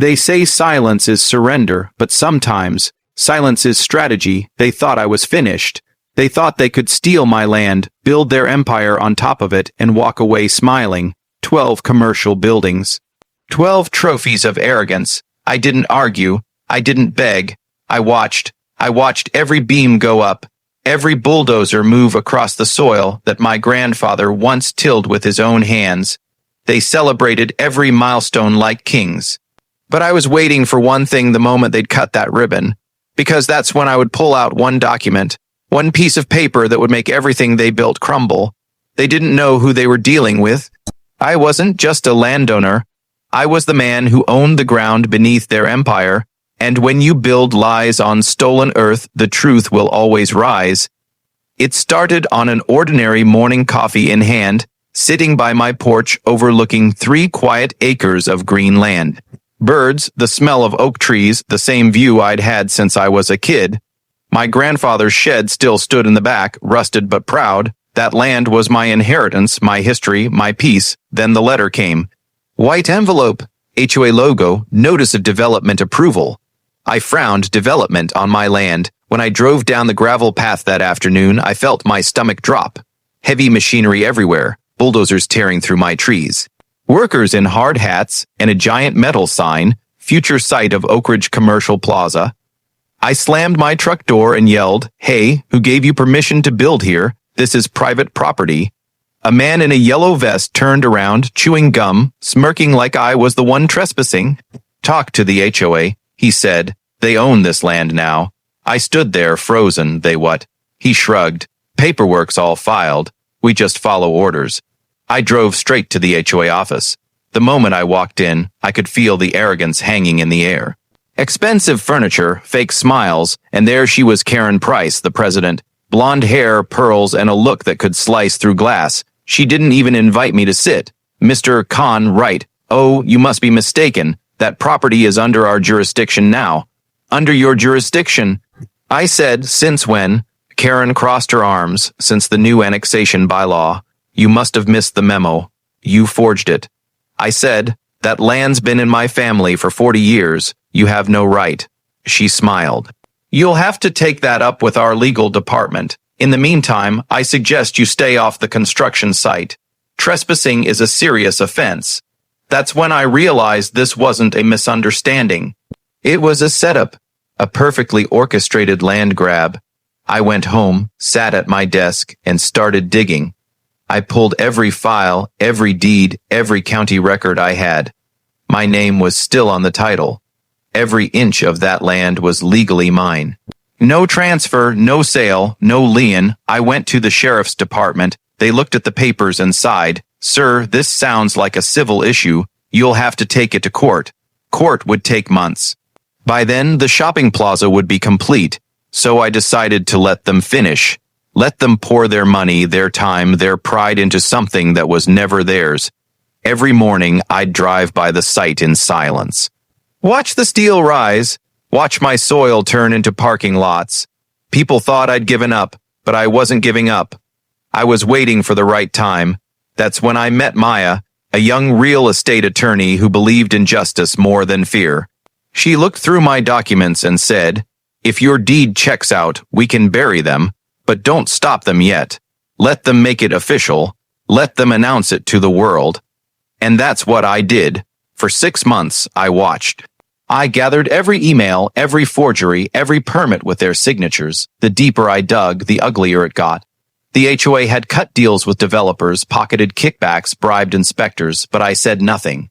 They say silence is surrender, but sometimes silence is strategy. They thought I was finished. They thought they could steal my land, build their empire on top of it, and walk away smiling. 12 commercial buildings. 12 trophies of arrogance. I didn't argue. I didn't beg. I watched every beam go up, every bulldozer move across the soil that my grandfather once tilled with his own hands. They celebrated every milestone like kings. But I was waiting for one thing the moment they'd cut that ribbon, because that's when I would pull out one document, one piece of paper that would make everything they built crumble. They didn't know who they were dealing with. I wasn't just a landowner. I was the man who owned the ground beneath their empire, and when you build lies on stolen earth, the truth will always rise. It started on an ordinary morning, coffee in hand, sitting by my porch overlooking 3 quiet acres of green land. Birds, the smell of oak trees, the same view I'd had since I was a kid. My grandfather's shed still stood in the back, rusted but proud. That land was my inheritance, my history, my peace. Then the letter came. White envelope, HOA logo, notice of development approval. I frowned. Development on my land. When I drove down the gravel path that afternoon, I felt my stomach drop. Heavy machinery everywhere, bulldozers tearing through my trees. Workers in hard hats and a giant metal sign, future site of Oak Ridge Commercial Plaza. I slammed my truck door and yelled, "Hey, who gave you permission to build here? This is private property." A man in a yellow vest turned around, chewing gum, smirking like I was the one trespassing. "Talk to the HOA," he said. "They own this land now." I stood there, frozen. "They what?" He shrugged. "Paperwork's all filed. We just follow orders." I drove straight to the HOA office. The moment I walked in, I could feel the arrogance hanging in the air. Expensive furniture, fake smiles, and there she was, Karen Price, the president. Blonde hair, pearls, and a look that could slice through glass. She didn't even invite me to sit. "Mr. Khan, right. Oh, you must be mistaken. That property is under our jurisdiction now." "Under your jurisdiction?" I said. "Since when?" Karen crossed her arms. "Since the new annexation bylaw. You must have missed the memo. You forged it." I said, "That land's been in my family for 40 years. You have no right." She smiled. "You'll have to take that up with our legal department. In the meantime, I suggest you stay off the construction site. Trespassing is a serious offense." That's when I realized this wasn't a misunderstanding. It was a setup, a perfectly orchestrated land grab. I went home, sat at my desk, and started digging. I pulled every file, every deed, every county record I had. My name was still on the title. Every inch of that land was legally mine. No transfer, no sale, no lien. I went to the sheriff's department. They looked at the papers and sighed. "Sir, this sounds like a civil issue. You'll have to take it to court." Court would take months. By then, the shopping plaza would be complete, so I decided to let them finish. Let them pour their money, their time, their pride into something that was never theirs. Every morning, I'd drive by the site in silence. Watch the steel rise. Watch my soil turn into parking lots. People thought I'd given up, but I wasn't giving up. I was waiting for the right time. That's when I met Maya, a young real estate attorney who believed in justice more than fear. She looked through my documents and said, "If your deed checks out, we can bury them, but don't stop them yet. Let them make it official. Let them announce it to the world." And that's what I did. For 6 months, I watched. I gathered every email, every forgery, every permit with their signatures. The deeper I dug, the uglier it got. The HOA had cut deals with developers, pocketed kickbacks, bribed inspectors, but I said nothing.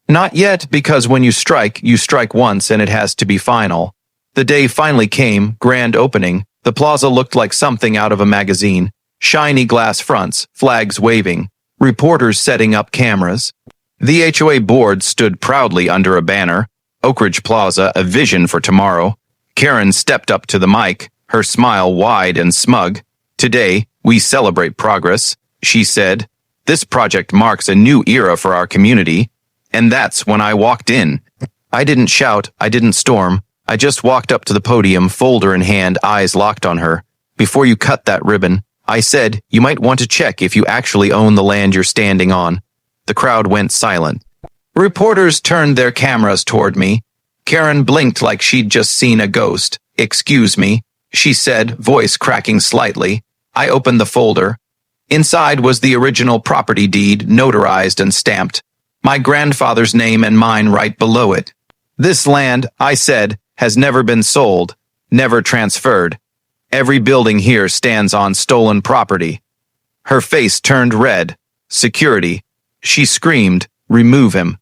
Not yet, because when you strike once and it has to be final. The day finally came, grand opening. The plaza looked like something out of a magazine. Shiny glass fronts, flags waving, reporters setting up cameras. The HOA board stood proudly under a banner. Oak Ridge Plaza, a vision for tomorrow. Karen stepped up to the mic, her smile wide and smug. "Today, we celebrate progress," she said. "This project marks a new era for our community." And that's when I walked in. I didn't shout, I didn't storm. I just walked up to the podium, folder in hand, eyes locked on her. "Before you cut that ribbon," I said, "you might want to check if you actually own the land you're standing on." The crowd went silent. Reporters turned their cameras toward me. Karen blinked like she'd just seen a ghost. "Excuse me," she said, voice cracking slightly. I opened the folder. Inside was the original property deed, notarized and stamped. My grandfather's name and mine right below it. "This land," I said, "has never been sold, never transferred. Every building here stands on stolen property." Her face turned red. "Security." She screamed, "Remove him."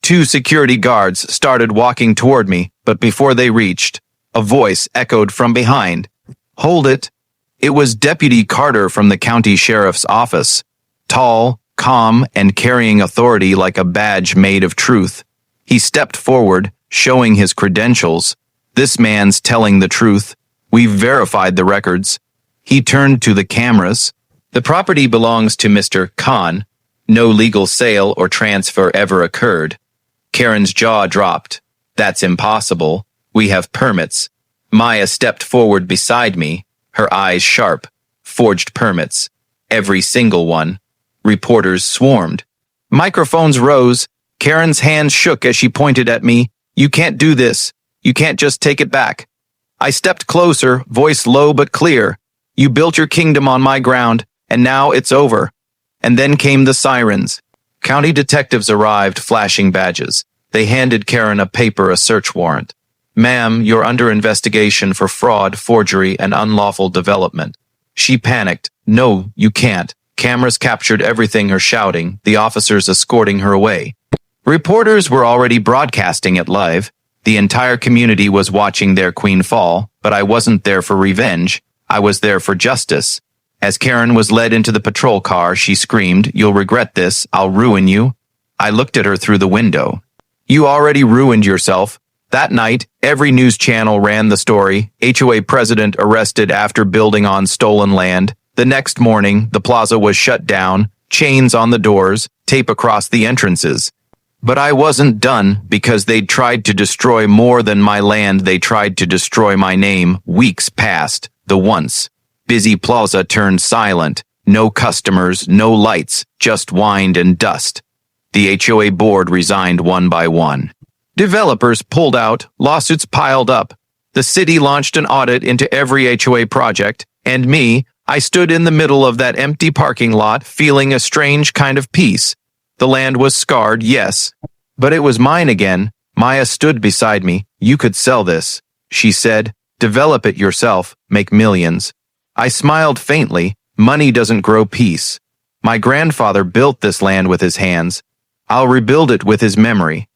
2 security guards started walking toward me, but before they reached, a voice echoed from behind. "Hold it." It was Deputy Carter from the county sheriff's office. Tall, calm, and carrying authority like a badge made of truth. He stepped forward, showing his credentials. "This man's telling the truth. We've verified the records." He turned to the cameras. "The property belongs to Mr. Khan. No legal sale or transfer ever occurred." Karen's jaw dropped. "That's impossible. We have permits." Maya stepped forward beside me, her eyes sharp. "Forged permits. Every single one." Reporters swarmed. Microphones rose. Karen's hands shook as she pointed at me. "You can't do this. You can't just take it back." I stepped closer, voice low but clear. "You built your kingdom on my ground, and now it's over." And then came the sirens. County detectives arrived, flashing badges. They handed Karen a paper, a search warrant. "Ma'am, you're under investigation for fraud, forgery, and unlawful development." She panicked. "No, you can't." Cameras captured everything, her shouting, the officers escorting her away. Reporters were already broadcasting it live. The entire community was watching their queen fall, but I wasn't there for revenge. I was there for justice. As Karen was led into the patrol car, she screamed, "You'll regret this. I'll ruin you." I looked at her through the window. "You already ruined yourself." That night, every news channel ran the story. HOA president arrested after building on stolen land. The next morning, the plaza was shut down, chains on the doors, tape across the entrances. But I wasn't done, because they'd tried to destroy more than my land. They tried to destroy my name. Weeks passed. The once busy plaza turned silent. No customers, no lights, just wine and dust. The HOA board resigned one by one. Developers pulled out, lawsuits piled up. The city launched an audit into every HOA project, and me, I stood in the middle of that empty parking lot, feeling a strange kind of peace. The land was scarred, yes, but it was mine again. Maya stood beside me. "You could sell this," she said. "Develop it yourself, make millions." I smiled faintly. Money doesn't grow peace. My grandfather built this land with his hands. I'll rebuild it with his memory.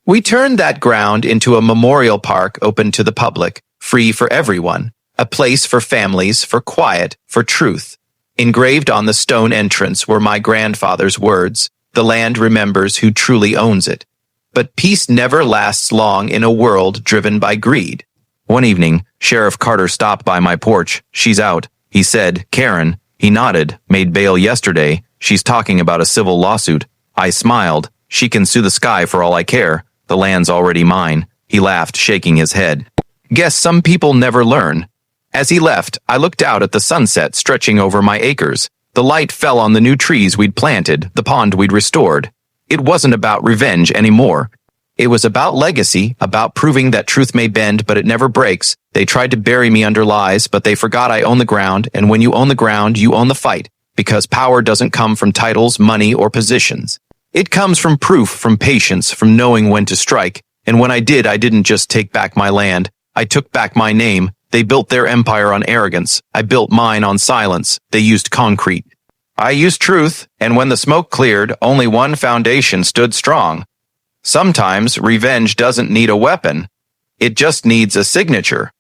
We turned that ground into a memorial park open to the public, free for everyone. A place for families, for quiet, for truth. Engraved on the stone entrance were my grandfather's words. "The land remembers who truly owns it." But peace never lasts long in a world driven by greed. One evening, Sheriff Carter stopped by my porch. "She's out," he said. "Karen." He nodded. "Made bail yesterday. She's talking about a civil lawsuit." I smiled. "She can sue the sky for all I care. The land's already mine." He laughed, shaking his head. "Guess some people never learn." As he left, I looked out at the sunset stretching over my acres. The light fell on the new trees we'd planted, the pond we'd restored. It wasn't about revenge anymore. It was about legacy, about proving that truth may bend, but it never breaks. They tried to bury me under lies, but they forgot I own the ground, and when you own the ground, you own the fight, because power doesn't come from titles, money, or positions. It comes from proof, from patience, from knowing when to strike, and when I didn't just take back my land. I took back my name. They built their empire on arrogance. I built mine on silence. They used concrete. I used truth, and when the smoke cleared, only one foundation stood strong. Sometimes revenge doesn't need a weapon. It just needs a signature.